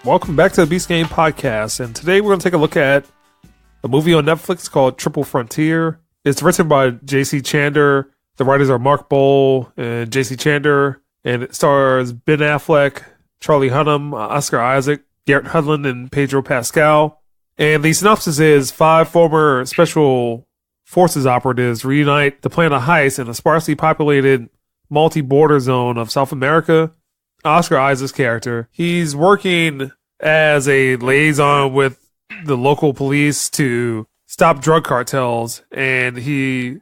Welcome back to the Beast Game Podcast, and today we're going to take a look at a movie on Netflix called Triple Frontier. It's written by J.C. Chander. The writers are Mark Bowl and J.C. Chander, and it stars Ben Affleck, Charlie Hunnam, Oscar Isaac, Garrett Hedlund, and Pedro Pascal. And the synopsis is 5 former Special Forces operatives reunite to plan a heist in a sparsely populated multi-border zone of South America. Oscar Isaac's character, he's working as a liaison with the local police to stop drug cartels, and he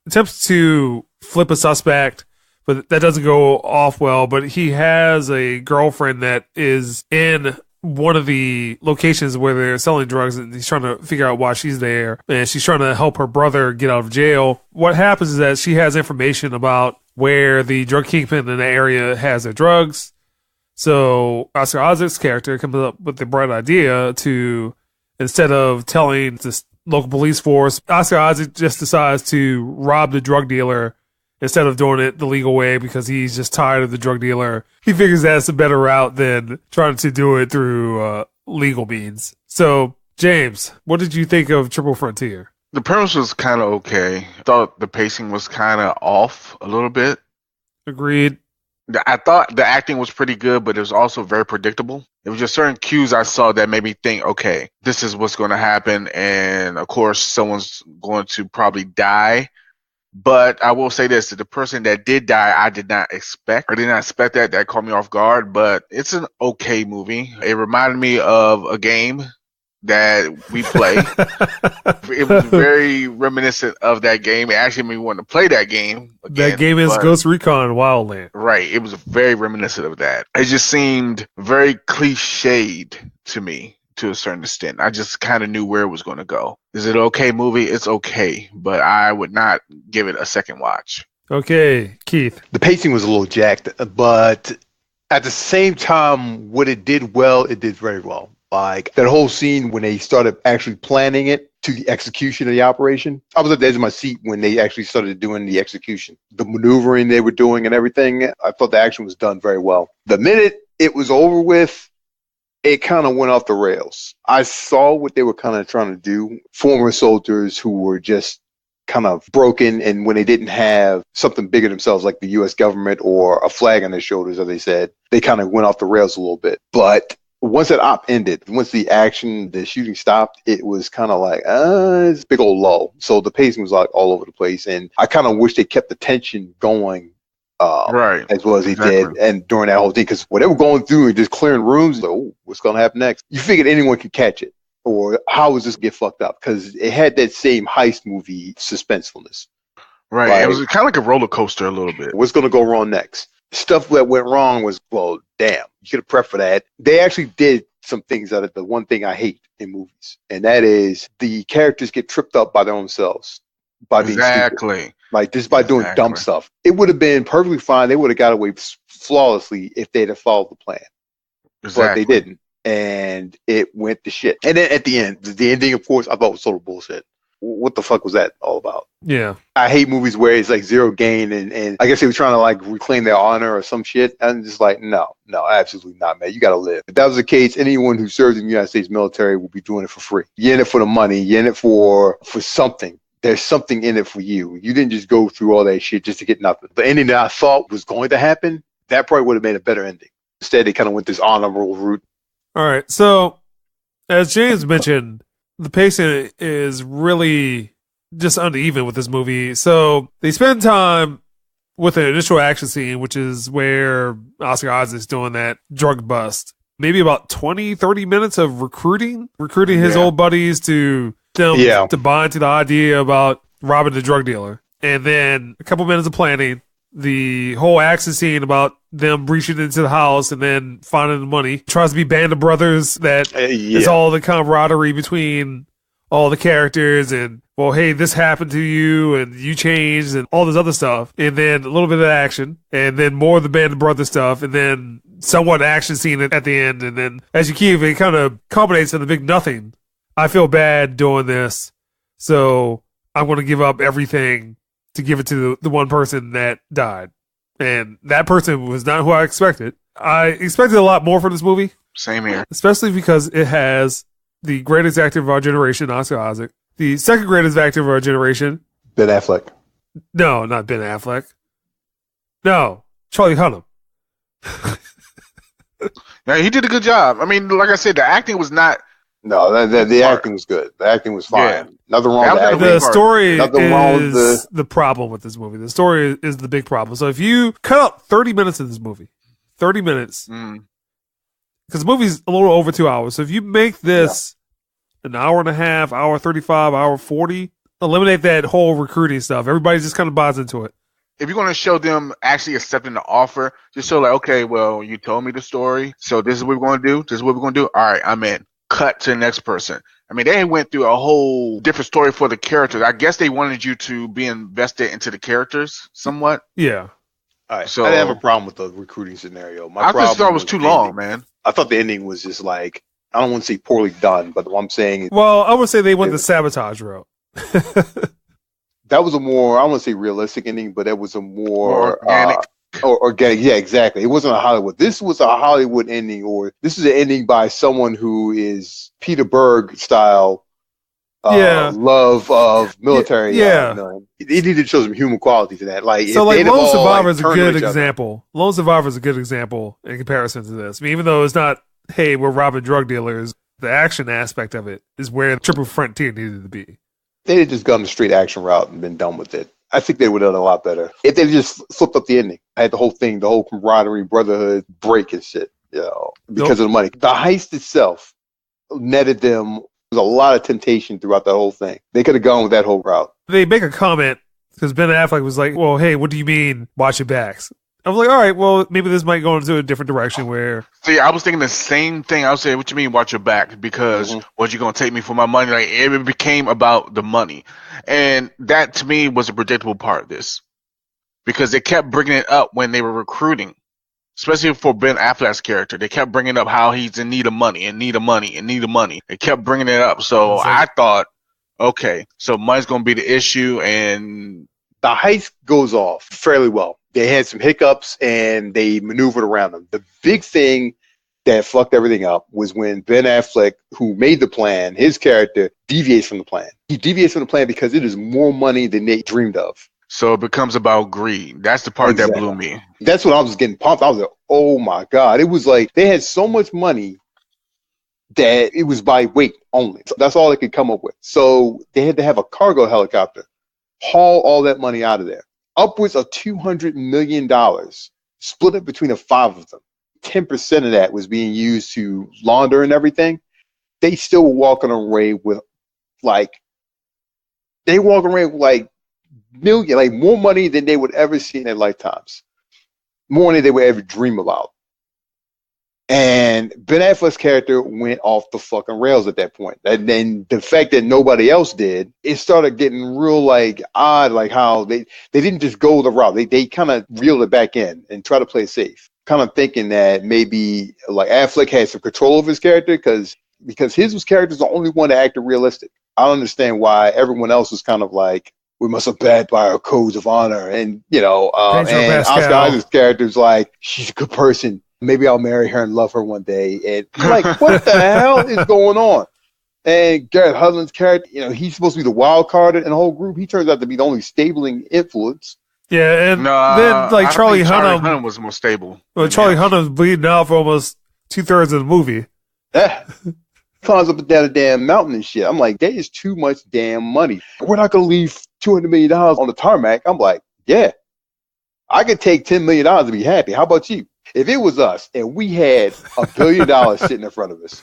attempts to flip a suspect, but that doesn't go off well. But he has a girlfriend that is in one of the locations where they're selling drugs, and he's trying to figure out why she's there, and she's trying to help her brother get out of jail. What happens is that she has information about where the drug kingpin in the area has their drugs. So Oscar Isaac's character comes up with the bright idea to, instead of telling this local police force, Oscar Isaac just decides to rob the drug dealer instead of doing it the legal way because he's just tired of the drug dealer. He figures that's a better route than trying to do it through legal means. So, James, what did you think of Triple Frontier? The premise was kind of okay. I thought the pacing was kind of off a little bit. Agreed. I thought the acting was pretty good, but it was also very predictable. There was just certain cues I saw that made me think, okay, this is what's going to happen. And of course, someone's going to probably die. But I will say this, that the person that did die, I did not expect. I did not expect that. That caught me off guard, but it's an okay movie. It reminded me of a game that we play. It was very reminiscent of that game. It actually made me want to play that game again. That game is Ghost Recon Wildland. Right. It was very reminiscent of that. It just seemed very cliched to me to a certain extent. I just kind of knew where it was going to go. Is it an okay movie? It's okay, but I would not give it a second watch. Okay, Keith. The pacing was a little jacked, but at the same time, what it did well, it did very well. Like that whole scene when they started actually planning it to the execution of the operation. I was at the edge of my seat when they actually started doing the execution. The maneuvering they were doing and everything, I thought the action was done very well. The minute it was over with, it kind of went off the rails. I saw what they were kind of trying to do. Former soldiers who were just kind of broken, and when they didn't have something bigger themselves like the U.S. government or a flag on their shoulders, as they said, they kind of went off the rails a little bit. But once that op ended, once the action, the shooting stopped, it was kind of like, it's a big old lull. So the pacing was like all over the place. And I kind of wish they kept the tension going right, as well as they did. And during that whole thing, because when they were going through and just clearing rooms, like, oh, what's going to happen next? You figured anyone could catch it. Or how is this get fucked up? Because it had that same heist movie suspensefulness. Right. Like, it was kind of like a roller coaster a little bit. What's going to go wrong next? Stuff that went wrong was, well, damn, you should have prepped for that. They actually did some things that are the one thing I hate in movies, and that is the characters get tripped up by their own selves. By being stupid. Like just by doing dumb stuff. It would have been perfectly fine. They would have got away flawlessly if they'd have followed the plan. But they didn't, and it went to shit. And then at the end, the ending, of course, I thought was total bullshit. What the fuck was that all about? Yeah. I hate movies where it's like zero gain and I guess they were trying to like reclaim their honor or some shit. I'm just like, no, absolutely not, man. You got to live. If that was the case, anyone who serves in the United States military will be doing it for free. You're in it for the money. You're in it for something. There's something in it for you. You didn't just go through all that shit just to get nothing. The ending that I thought was going to happen, that probably would have made a better ending. Instead, they kind of went this honorable route. All right. So, as James mentioned, the pacing is really just uneven with this movie. So they spend time with an initial action scene, which is where Oscar Isaac's doing that drug bust. Maybe about 20, 30 minutes of recruiting his old buddies to them to buy into the idea about robbing the drug dealer. And then a couple minutes of planning. The whole action scene about them breaching into the house and then finding the money. Tries to be band of brothers that is all the camaraderie between all the characters and, well, hey, this happened to you and you changed and all this other stuff. And then a little bit of action and then more of the band of brothers stuff and then somewhat action scene at the end. And then as you keep, it kind of culminates in the big nothing. I feel bad doing this, so I'm going to give up everything to give it to the one person that died. And that person was not who I expected. I expected a lot more from this movie. Same here. Especially because it has the greatest actor of our generation, Oscar Isaac. The second greatest actor of our generation. Ben Affleck. No, not Ben Affleck. No, Charlie Hunnam. Now, he did a good job. I mean, like I said, the acting was not. No, the acting was good. The acting was fine. Yeah. Nothing wrong with the acting. The story Nothing wrong with is the problem with this movie. The story is the big problem. So if you cut out 30 minutes of this movie, 30 minutes, because the movie's a little over 2 hours. So if you make this an hour and a half, hour 35, hour 40, eliminate that whole recruiting stuff. Everybody just kind of buys into it. If you're going to show them actually accepting the offer, just show like, okay, well, you told me the story, so this is what we're going to do. This is what we're going to do. All right, I'm in. Cut to the next person. I mean, they went through a whole different story for the characters. I guess they wanted you to be invested into the characters somewhat. Yeah. All right. So I didn't have a problem with the recruiting scenario. I just thought it was too long, man. I thought the ending was just like, I don't want to say poorly done, but what I'm saying is, well, I would say they went the sabotage route. That was a more, I don't want to say realistic ending, but it was a more organic. Organic. Yeah, exactly. It wasn't a Hollywood. This was a Hollywood ending, or this is an ending by someone who is Peter Berg style love of military. Yeah. He needed to show some human quality to that. Like, so like Lone Survivor is a good example. Lone Survivor is a good example in comparison to this. I mean, even though it's not, hey, we're robbing drug dealers, the action aspect of it is where Triple Frontier needed to be. They had just gone the straight action route and been done with it. I think they would have done a lot better if they just flipped up the ending. I had the whole thing, the whole camaraderie, brotherhood break and shit, because of the money. The heist itself netted them. There was a lot of temptation throughout the whole thing. They could have gone with that whole route. They make a comment because Ben Affleck was like, well, hey, what do you mean watch your backs? I was like, all right, well, maybe this might go into a different direction where... See, I was thinking the same thing. I was saying, what you mean watch your back? Because what you going to take me for my money? Like, it became about the money. And that, to me, was a predictable part of this. Because they kept bringing it up when they were recruiting. Especially for Ben Affleck's character. They kept bringing up how he's in need of money and need of money and need of money. They kept bringing it up. So I thought, okay, so money's going to be the issue. And the heist goes off fairly well. They had some hiccups and they maneuvered around them. The big thing that fucked everything up was when Ben Affleck, who made the plan, his character deviates from the plan. He deviates from the plan because it is more money than they dreamed of. So it becomes about greed. That's the part that blew me. That's when I was getting pumped. I was like, oh my God. It was like they had so much money that it was by weight only. So that's all they could come up with. So they had to have a cargo helicopter haul all that money out of there. Upwards of $200 million, split it between the 5 of them. 10% of that was being used to launder and everything. They still were walking away with more money than they would ever see in their lifetimes. More than they would ever dream about. And Ben Affleck's character went off the fucking rails at that point. And then the fact that nobody else did, it started getting real odd, like how they didn't just go the route. They kind of reeled it back in and try to play it safe. Kind of thinking that maybe like Affleck had some control of his character because his character is the only one that acted realistic. I don't understand why everyone else was kind of like, we must abide by our codes of honor. And, and Oscar Isaac's character is like, she's a good person. Maybe I'll marry her and love her one day. And like, what the hell is going on? And Garrett Hedlund's character, he's supposed to be the wild card in the whole group. He turns out to be the only stabling influence. Yeah, and then like Charlie Hunnam was more stable. Well, Charlie Hunnam's bleeding out for almost 2/3 of the movie. Yeah. Climbs up and down a damn mountain and shit. I'm like, that is too much damn money. We're not going to leave $200 million on the tarmac. I'm like, yeah, I could take $10 million to be happy. How about you? If it was us and we had $1 billion sitting in front of us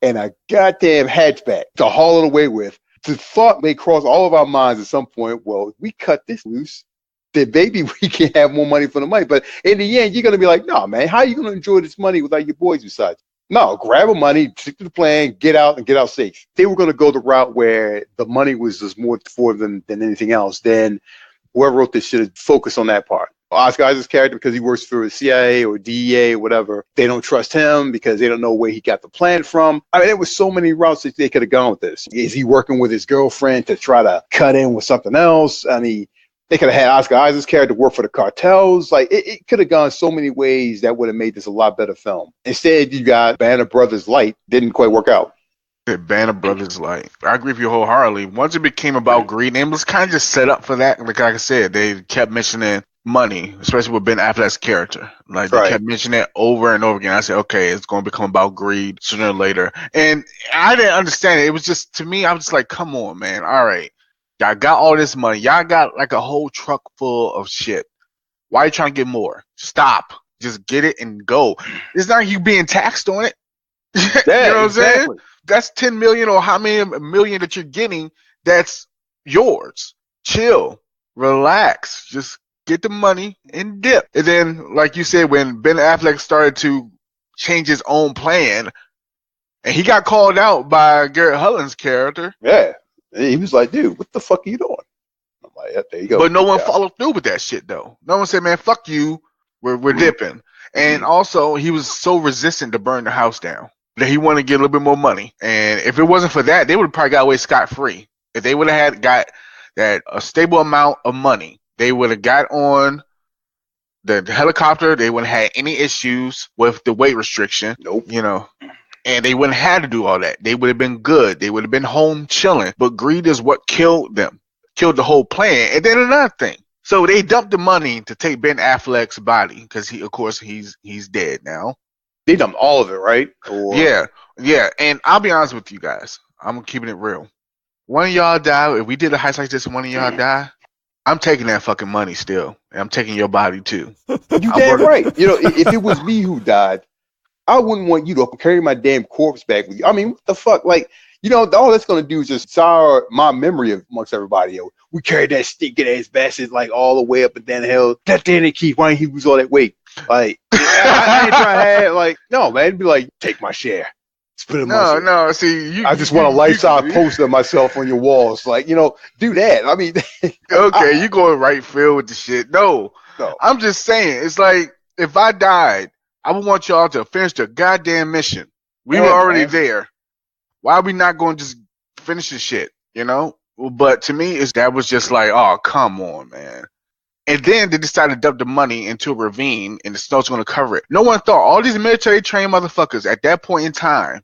and a goddamn hatchback to haul it away with, the thought may cross all of our minds at some point, well, if we cut this loose, then maybe we can have more money for the money. But in the end, you're going to be like, no, man, how are you going to enjoy this money without your boys besides? No, grab the money, stick to the plan, get out and get out safe. They were going to go the route where the money was just more for them than anything else. Then whoever wrote this should have focused on that part. Oscar Isaac's character, because he works for the CIA or DEA or whatever, they don't trust him because they don't know where he got the plan from. I mean, there was so many routes that they could have gone with this. Is he working with his girlfriend to try to cut in with something else? I mean, They could have had Oscar Isaac's character work for the cartels. Like, it could have gone so many ways that would have made this a lot better film. Instead, you got Band of Brothers Light. Didn't quite work out. The Band of Brothers Light. I agree with you wholeheartedly. Once it became about greed, and it was kind of just set up for that. Like I said, they kept mentioning money, especially with Ben Affleck's character. Like, they kept mentioning it over and over again. I said, okay, it's going to become about greed sooner or later. And I didn't understand it. It was just, to me, I was just like, come on, man. All right. Y'all got all this money. Y'all got like a whole truck full of shit. Why are you trying to get more? Stop. Just get it and go. It's not you being taxed on it. Yeah, you know what I'm saying? exactly. That's 10 million or how many million that you're getting. That's yours. Chill. Relax. Just get the money and dip. And then, like you said, when Ben Affleck started to change his own plan, and he got called out by Garrett Hullen's character. Yeah. He was like, dude, what the fuck are you doing? I'm like, yeah, there you go. But no one followed through with that shit, though. No one said, man, fuck you. We're dipping. And also, he was so resistant to burn the house down that he wanted to get a little bit more money. And if it wasn't for that, they would have probably got away scot-free. If they would have got that a stable amount of money, they would have got on the helicopter. They wouldn't have had any issues with the weight restriction. Nope. You know, and they wouldn't have had to do all that. They would have been good. They would have been home chilling. But greed is what killed them, killed the whole plan. And then another thing. So they dumped the money to take Ben Affleck's body because he, of course, he's dead now. They dumped all of it, right? Yeah. And I'll be honest with you guys. I'm keeping it real. One of y'all die. If we did a heist like this and one of y'all die, I'm taking that fucking money still. And I'm taking your body too. You damn right. You know, if it was me who died, I wouldn't want you to carry my damn corpse back with you. I mean, what the fuck? Like, you know, all that's going to do is just sour my memory amongst everybody. Yo, we carried that stinking ass bastard like all the way up and down the hill. That damn Keith, why didn't he lose all that weight? Like, I ain't trying to have, like, no, man. It'd be like, take my share. Split it No, see, I just want a life-size poster of myself on your walls. Like, you know, do that. I mean, okay, you going right field with the shit. No, I'm just saying, it's like, if I died, I would want y'all to finish the goddamn mission. We were already there. Why are we not going to just finish the shit, you know? But to me, that was just like, oh, come on, man. And then they decided to dump the money into a ravine, and the snow's going to cover it. No one thought, all these military-trained motherfuckers at that point in time,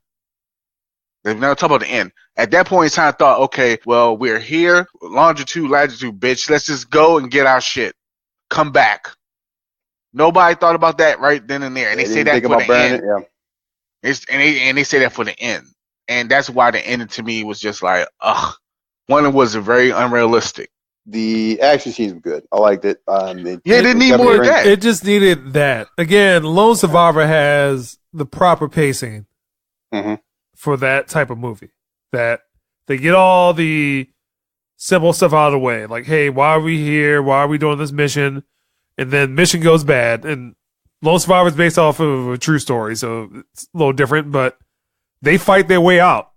they've never talked about the end. At that point in time, thought, okay, well, we're here, longitude, latitude, bitch. Let's just go and get our shit. Come back. Nobody thought about that right then and there. And they say that for the end. And they say that for the end. And that's why the ending to me was just like, ugh. One was very unrealistic. The action scenes were good. I liked it. They didn't need more of that. It just needed that. Again, Lone Survivor has the proper pacing for that type of movie. That they get all the simple stuff out of the way. Like, hey, why are we here? Why are we doing this mission? And then mission goes bad. And Lone Survivor is based off of a true story, so it's a little different. But they fight their way out.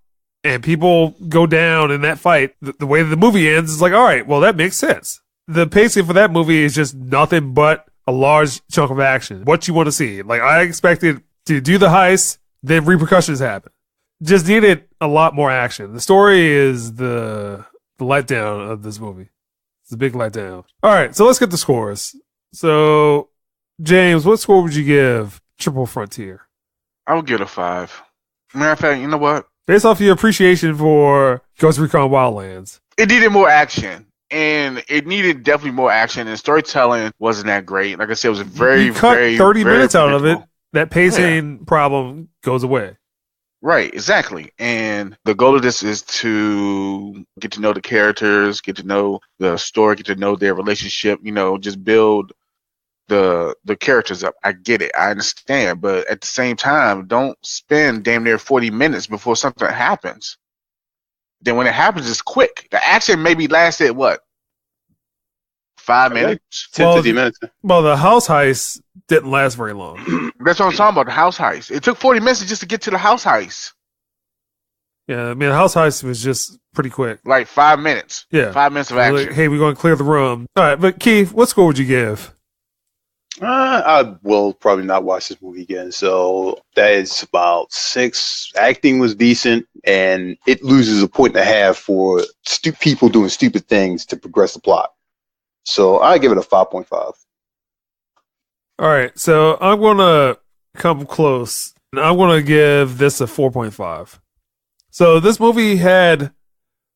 And people go down in that fight. The way the movie ends is like, all right, well, that makes sense. The pacing for that movie is just nothing but a large chunk of action. What you want to see. Like, I expected to do the heist, then repercussions happen. Just needed a lot more action. The story is the letdown of this movie. It's a big letdown. All right, so let's get the scores. So, James, what score would you give Triple Frontier? I would give it a 5. Matter of fact, you know what? Based off your appreciation for Ghost Recon Wildlands. It needed more action. And it needed definitely more action. And storytelling wasn't that great. Like I said, it was very, you cut very 30 very minutes out of it. That pacing problem goes away. Right, exactly. And the goal of this is to get to know the characters, get to know the story, get to know their relationship, you know, just build the characters up. I get it. I understand. But at the same time, don't spend damn near 40 minutes before something happens. Then when it happens, it's quick. The action maybe lasted, what, 5 minutes? 10, 15 minutes. Well, the house heist didn't last very long. That's what I'm talking about, the house heist. It took 40 minutes just to get to the house heist. Yeah, I mean, the house heist was just pretty quick. Like 5 minutes. Yeah. 5 minutes of action. Like, hey, we're going to clear the room. All right, but Keith, what score would you give? I will probably not watch this movie again. So that is about 6. Acting was decent, and it loses a point and a half for people doing stupid things to progress the plot. So I give it a 5.5. All right, so I'm going to come close. And I'm going to give this a 4.5. So this movie had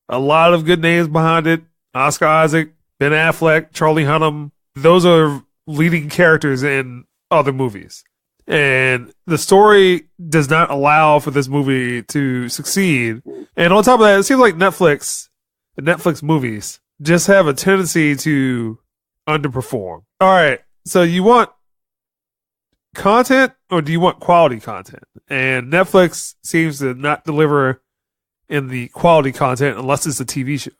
a lot of good names behind it. Oscar Isaac, Ben Affleck, Charlie Hunnam. Those are leading characters in other movies. And the story does not allow for this movie to succeed. And on top of that, it seems like Netflix movies just have a tendency to underperform. All right, so you want content or do you want quality content? And Netflix seems to not deliver in the quality content unless it's a TV show.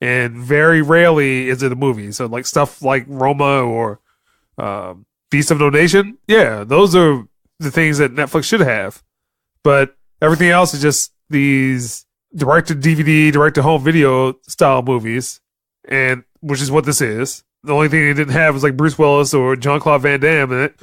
And very rarely is it a movie. So like stuff like Roma or Feast of No Nation, yeah, those are the things that Netflix should have. But everything else is just these direct-to-DVD, direct-to-home video style movies, and which is what this is. The only thing they didn't have was like Bruce Willis or Jean-Claude Van Damme in it.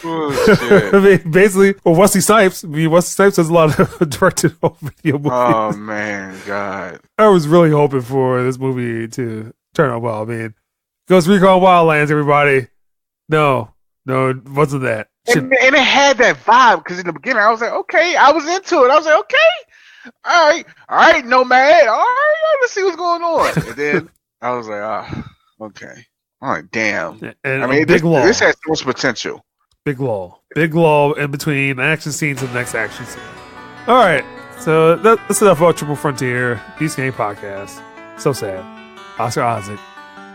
Oh, shit. I mean, basically, or Wesley Snipes. I mean, Wesley Snipes has a lot of direct-to-home video movies. Oh, man, God. I was really hoping for this movie to turn out well. I mean, Ghost Recon Wildlands, everybody. No, it wasn't that. And it had that vibe, because in the beginning, I was like, okay, I was into it. I was like, okay, all right, Nomad, all right, let's see what's going on. And then I was like, okay. All right, damn. And I mean, this has so much potential. Big lull in between action scenes and the next action scene. All right, so that's enough about Triple Frontier, Beast Game Podcast. So sad. Oscar Isaac,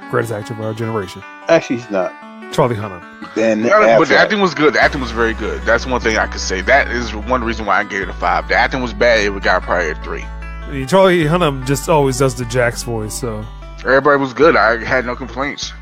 greatest actor of our generation. Actually, he's not. Charlie Hunnam. But the acting was good. The acting was very good. That's one thing I could say. That is one reason why I gave it a 5. The acting was bad. It would got probably a 3. I mean, Charlie Hunnam just always does the Jax voice, so everybody was good. I had no complaints.